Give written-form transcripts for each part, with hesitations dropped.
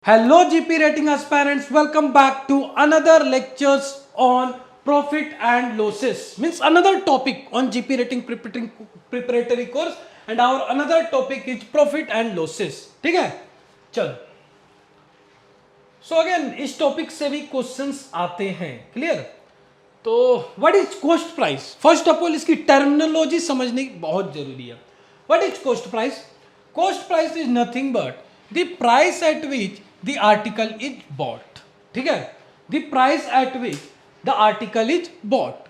Hello GP rating aspirants, welcome back to another lectures on profit and losses. Means another topic on GP rating preparatory course and our another topic is profit and losses. ठीक है, चलो. So again इस topic से भी questions आते हैं, clear. तो what is cost price? First of all इसकी टर्मिनोलॉजी समझनी बहुत जरूरी है. What is cost price? Cost price is nothing but the price at which the article is bought. ठीक है, the price at which the article is bought.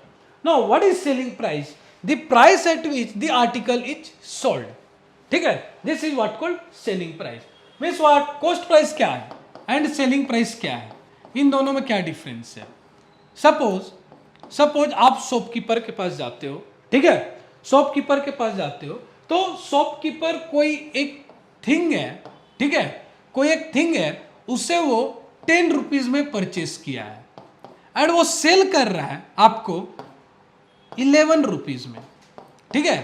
Now what is selling price? The price at which the article is sold. ठीक है, this is what called selling price. Means what? cost price क्या है and selling price क्या है, इन दोनों में क्या difference है? सपोज आप शॉपकीपर के पास जाते हो, ठीक है, शॉपकीपर के पास जाते हो तो शॉपकीपर कोई एक थिंग है, ठीक है, कोई एक थिंग है, उससे वो 10 रुपीज में परचेस किया है एंड वो सेल कर रहा है आपको 11 रुपीज में. ठीक है,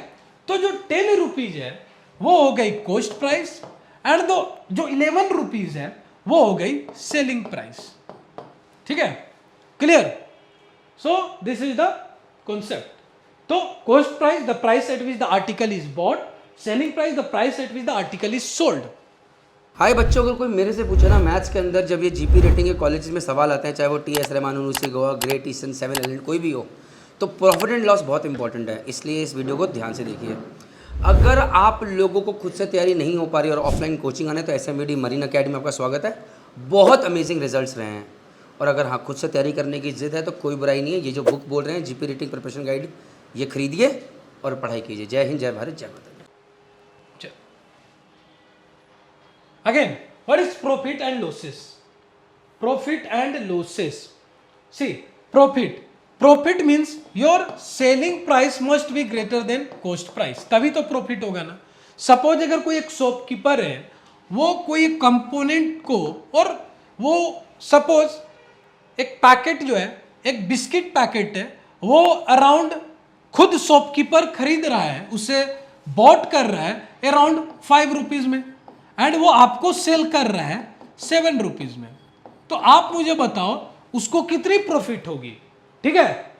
तो जो 10 रुपीज है वो हो गई कॉस्ट प्राइस एंड जो 11 रुपीज है वो हो गई सेलिंग प्राइस. ठीक है, clear? So this is the concept. तो cost price the price at which the article is bought, selling price the price at which the article is sold. Hi बच्चों, अगर कोई मेरे से पूछे ना मैथ्स के अंदर जब ये जीपी रेटिंग के कॉलेज में सवाल आते हैं, चाहे वो टीएस रहमानुसी गोवा, ग्रेट ईस्टर्न, 7 कोई भी हो, तो प्रॉफिट एंड लॉस बहुत इंपॉर्टेंट है. इसलिए इस वीडियो को ध्यान से देखिए. अगर आप लोगों को खुद से तैयारी नहीं हो पा रही और ऑफलाइन कोचिंग आने, तो SMVD मरीन अकेडमी में आपका स्वागत है. बहुत अमेजिंग रिजल्ट्स रहे हैं. और अगर हाँ खुद से तैयारी करने की जिद है तो कोई बुराई नहीं है. ये जो बुक बोल रहे हैं जीपी रेटिंग प्रिपरेशन गाइड, ये खरीदिए और पढ़ाई कीजिए. जय हिंद, जय भारत, जय माता. Again, what is profit and losses? Profit and losses. See, profit means your selling price must be greater than cost price. तभी तो प्रॉफिट होगा ना. सपोज अगर कोई एक शॉपकीपर है, वो कोई कंपोनेंट को, और वो सपोज एक पैकेट जो है, एक बिस्किट पैकेट है, वो अराउंड खुद शॉपकीपर खरीद रहा है, उसे बॉट कर रहा है अराउंड 5 रुपीज में एंड वो आपको सेल कर रहा है 7 रुपीज में. तो आप मुझे बताओ उसको कितनी प्रॉफिट होगी? ठीक है,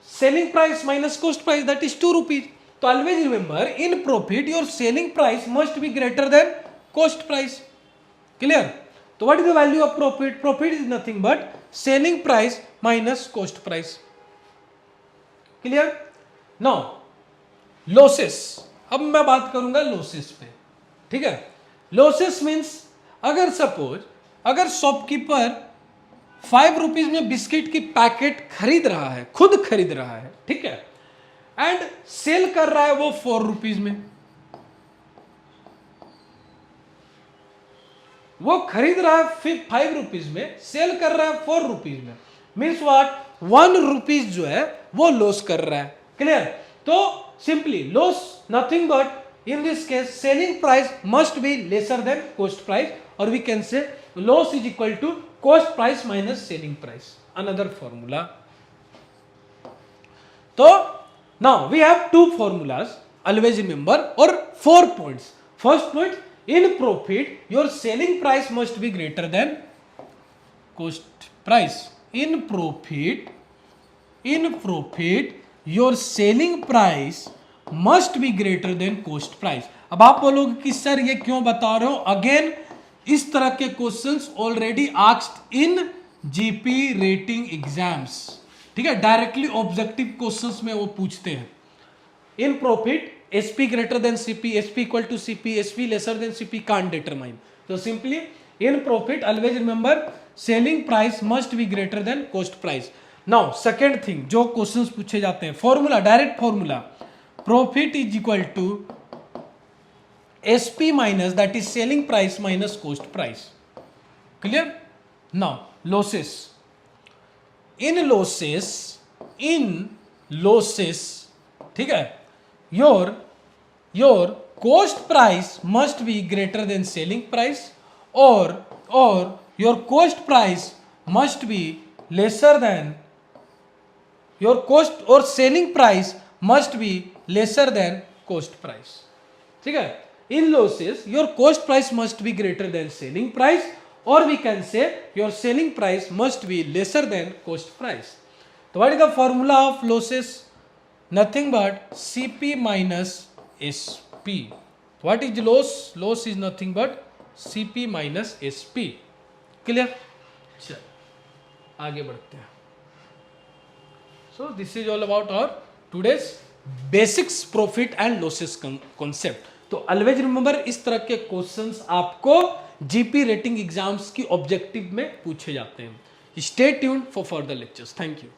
selling price minus cost price that is 2 rupees. तो always remember in profit your selling price must be greater than cost price. Clear? तो what is the value of profit? Profit is nothing but selling price minus cost price. Clear? Now losses. अब मैं बात करूंगा losses पे. ठीक है, losses means अगर shopkeeper 5 rupees में बिस्किट की पैकेट खरीद रहा है, खुद खरीद रहा है, ठीक है, एंड सेल कर रहा है वो 4 रुपीज में. वो खरीद रहा है 5 रुपीज में, सेल कर रहा है 4 रुपीज में. Means what? 1 रुपीज जो है वो लॉस कर रहा है. क्लियर? तो simply loss nothing but in this case selling price must be lesser than cost price, or we can say loss is equal to cost price minus selling price. Another formula. So now we have 2 formulas, always remember, or 4 points. First point, in profit your selling price must be greater than cost price. In profit your selling price must be greater than cost price. अब आप बोलोगे कि sir ये क्यों बता रहे हो? Again इस तरह के questions already asked in GP rating exams. ठीक है, डायरेक्टली ऑब्जेक्टिव क्वेश्चंस में वो पूछते हैं. In profit SP greater than CP, SP equal to CP, SP lesser than CP can't determine. तो simply in profit always remember selling price must be greater than cost price. Now second thing जो questions पूछे जाते हैं, formula, direct formula, profit is equal to SP minus, that is selling price minus cost price. Clear? Now losses. In losses, ठीक है, your cost price must be greater than selling price, or your cost price must be lesser than your cost, or selling price must be lesser than cost price. ठीक है, in losses your cost price must be greater than selling price, or we can say your selling price must be lesser than cost price. So what is the formula of losses? Nothing but CP minus SP. What is loss? Loss is nothing but CP minus SP. Clear? चल आगे बढ़ते हैं. So this is all about our today's basics profit and losses concept. तो always remember इस तरह के questions आपको GP rating exams की ऑब्जेक्टिव में पूछे जाते हैं. Stay tuned for further lectures. Thank you.